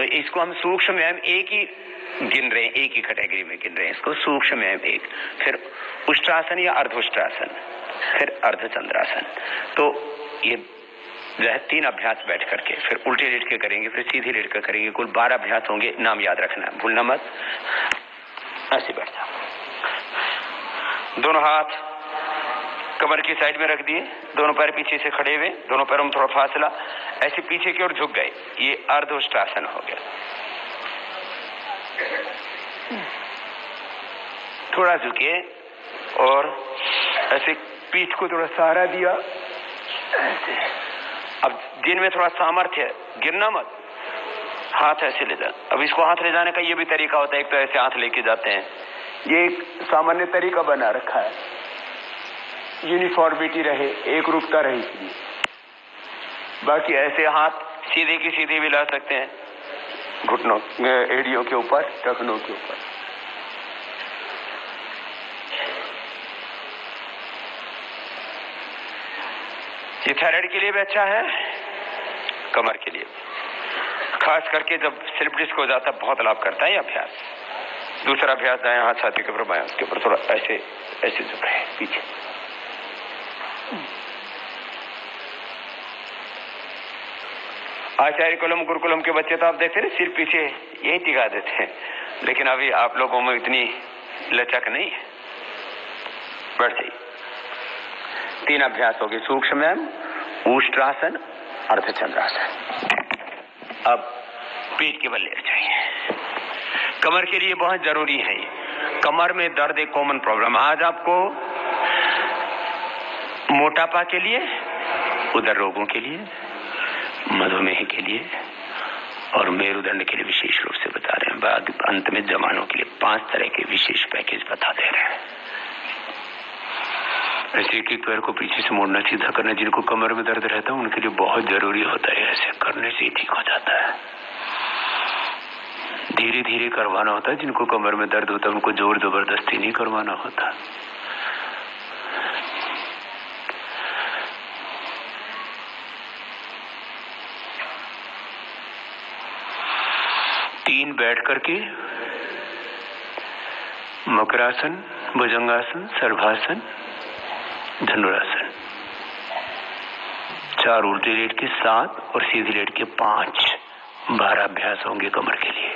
तो इसको हम सूक्ष्म व्यायाम एक ही गिन रहे हैं, एक ही कैटेगरी में गिन रहे हैं इसको, सूक्ष्म व्यायाम एक। फिर उष्ट्रासन या अर्धउष्ट्रासन, फिर अर्धचंद्रासन। तो ये 3 अभ्यास बैठ करके, फिर उल्टे लेट के करेंगे, फिर सीधे लेट कर करेंगे। कुल 12 अभ्यास होंगे, नाम याद रखना, भूलना मत। ऐसे बैठ जाओ, दोनों हाथ कमर की साइड में रख दिए, दोनों पैर पीछे से खड़े हुए, दोनों पैरों में थोड़ा फासला, ऐसे पीछे की ओर झुक गए। ये अर्धउष्ट्रासन हो गया। थोड़ा झुके और ऐसे पीठ को थोड़ा सहारा दिया ऐसे। अब जिनमें थोड़ा सामर्थ्य है, गिरना मत, हाथ ऐसे ले जा। अब इसको हाथ ले जाने का ये भी तरीका होता है, एक तो ऐसे हाथ लेके जाते हैं, ये एक सामान्य तरीका बना रखा है, यूनिफॉर्मिटी रहे, एक रूपता रहे इसलिए। बाकी ऐसे हाथ सीधे की सीधे भी ला सकते हैं, घुटनों एड़ियों के ऊपर, टखनों के ऊपर। ये थायराइड के लिए भी अच्छा है, कमर के लिए खास करके जब स्लिप डिस्क हो जाता है, बहुत लाभ करता है ये अभ्यास। दूसरा अभ्यास दाएं हाथ छाती के ऊपर, बाएं उसके ऊपर, थोड़ा ऐसे ऐसे झुके पीछे। आचार्य कुलम गुरुकुलम के बच्चे तो आप देखते हैं सिर पीछे यही टिका देते हैं, लेकिन अभी आप लोगों में इतनी लचक नहीं है। बढ़ जाइए, 3 अभ्यास हो गए, सूक्ष्म व्यायाम, उष्ट्रासन, अर्धचंद्रासन। अब पीठ के बल लेट जाइए। कमर के लिए बहुत जरूरी है ये, कमर में दर्द एक कॉमन प्रॉब्लम। आज आपको मोटापा के लिए, उदर रोगों के लिए, मधुमेह के लिए और मेरुदंड के लिए विशेष रूप से बता रहे हैं। बाद अंत में जवानों के लिए 5 तरह के विशेष पैकेज बता दे रहे हैं। ऐसे एक पैर को पीछे से मोड़ना, सीधा करना, जिनको कमर में दर्द रहता है उनके लिए बहुत जरूरी होता है। ऐसे करने से ठीक हो जाता है। धीरे धीरे करवाना होता है, जिनको कमर में दर्द होता है उनको जोर जबरदस्ती नहीं करवाना होता। तीन बैठ करके मकरासन, भुजंगासन, सर्वासन, धनुरासन। 4 उल्टे लेट के 7 और सीधे लेट के 5, 12 अभ्यास होंगे कमर के लिए।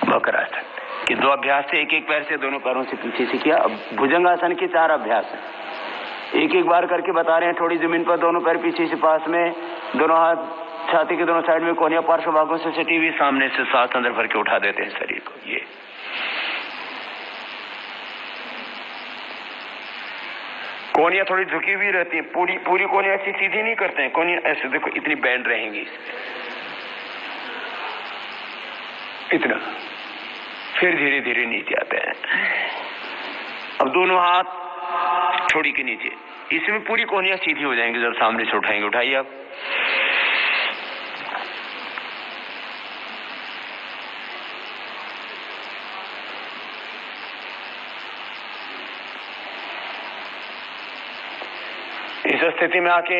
मकरासन के 2 अभ्यास थे, एक पैर से दोनों पैरों से पीछे से किया। अब भुजंगासन के 4 अभ्यास हैं, एक बार करके बता रहे हैं। थोड़ी जमीन पर दोनों पैर पीछे से पास में, दोनों हाथ छाती के दोनों साइड में, कोहनिया पार्श्व भागों से सटी हुई, सामने से सांस अंदर भर के उठा देते हैं शरीर को। ये कोहनिया थोड़ी झुकी हुई रहती है, पूरी कोहनिया ऐसी सीधी नहीं करते हैं, कोहनिया ऐसे देखो इतनी बैंड रहेंगी इसमें, इतना। फिर धीरे धीरे नीचे आते हैं। अब दोनों हाथ छोड़ी के नीचे, इसमें पूरी कोहनिया सीधी हो जाएंगी जब सामने से उठाएंगे। उठाइए आप। इस स्थिति में आके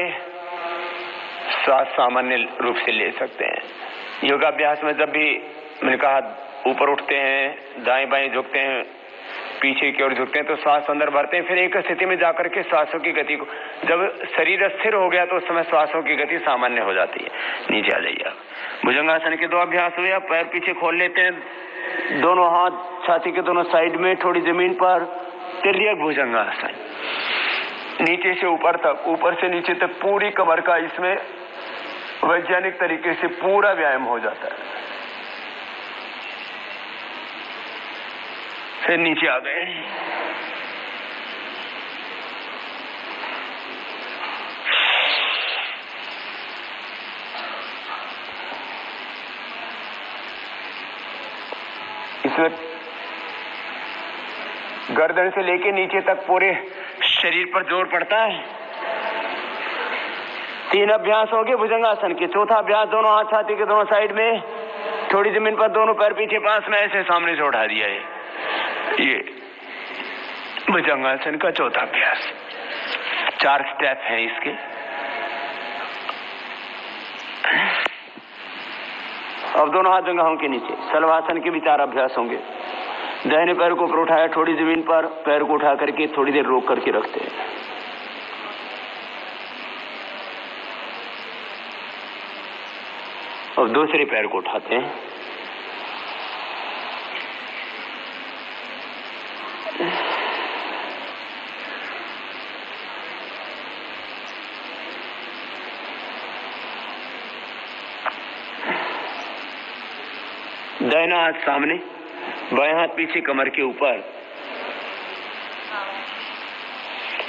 श्वास सामान्य रूप से ले सकते हैं। योगाभ्यास में जब भी मैंने कहा ऊपर उठते हैं, दाएं बाएं झुकते हैं, पीछे की ओर झुकते हैं, तो श्वास अंदर भरते हैं। फिर एक स्थिति में जाकर के श्वासों की गति को, जब शरीर स्थिर हो गया तो उस समय श्वासों की गति सामान्य हो जाती है। नीचे आ जाइए आप। भुजंगासन के 2 अभ्यास हुए। आप पैर पीछे खोल लेते हैं, दोनों हाथ छाती के दोनों साइड में, थोड़ी जमीन पर, तिर्यक भुजंगासन। नीचे से ऊपर तक, ऊपर से नीचे तक पूरी कमर का इसमें वैज्ञानिक तरीके से पूरा व्यायाम हो जाता है। फिर नीचे आ गए। इसमें गर्दन से लेके नीचे तक पूरे शरीर पर जोर पड़ता है। 3 अभ्यास हो गए भुजंगासन के। चौथा अभ्यास, दोनों हाथ छाती के दोनों साइड में, थोड़ी जमीन पर, दोनों पैर पीछे पास में, ऐसे सामने से उठा दिया है। ये भुजंगासन का चौथा अभ्यास। 4 स्टेप हैं इसके। अब दोनों हाथ जंघाओं के नीचे। शलभासन के भी 4 अभ्यास होंगे। दाहिने पैर को ऊपर उठाया, थोड़ी जमीन पर, पैर को उठा करके थोड़ी देर रोक करके रखते हैं। अब दूसरे पैर को उठाते हैं, दाहिना हाथ सामने, बाएं हाथ पीछे कमर के ऊपर,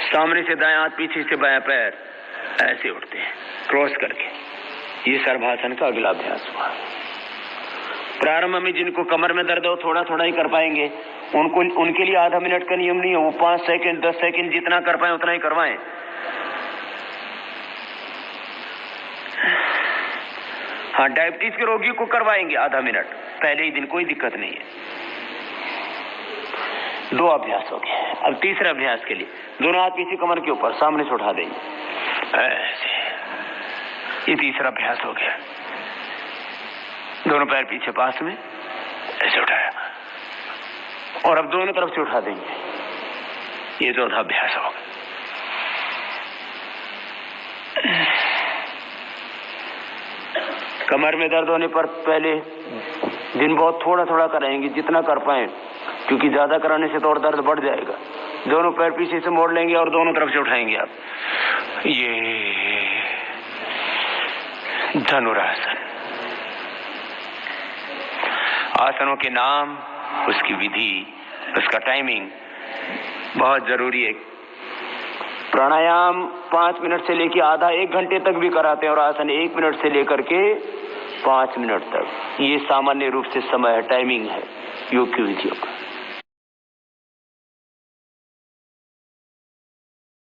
सामने से दायां हाथ, पीछे से बायां पैर, ऐसे उठते हैं क्रॉस करके। ये सर्वासन का अगला अभ्यास हुआ। प्रारंभ में जिनको कमर में दर्द हो थोड़ा थोड़ा ही कर पाएंगे, उनके लिए आधा मिनट का नियम नहीं है। वो 5 सेकंड 10 सेकंड जितना कर पाए उतना ही करवाएं। हाँ, डायबिटीज के रोगी को करवाएंगे आधा मिनट पहले ही दिन, कोई दिक्कत नहीं है। 2 अभ्यास हो गए। अब तीसरे अभ्यास के लिए दोनों हाथ पीछे कमर के ऊपर, सामने से उठा देंगे ऐसे। ये तीसरा अभ्यास हो गया। दोनों पैर पीछे पास में ऐसे उठाया और अब दोनों तरफ से उठा देंगे। ये चौथा अभ्यास होगा। कमर में दर्द होने पर पहले दिन बहुत थोड़ा थोड़ा कराएंगे, जितना कर पाए, क्योंकि ज्यादा कराने से तो और दर्द बढ़ जाएगा। दोनों पैर पीछे से मोड़ लेंगे और दोनों तरफ से उठाएंगे आप। ये धनुरासन। आसनों के नाम, उसकी विधि, उसका टाइमिंग बहुत जरूरी है। प्राणायाम 5 मिनट से लेकर आधा 1 घंटे तक भी कराते हैं और आसन 1 मिनट से लेकर के 5 मिनट तक। ये सामान्य रूप से समय है, टाइमिंग है योग की विधियों का।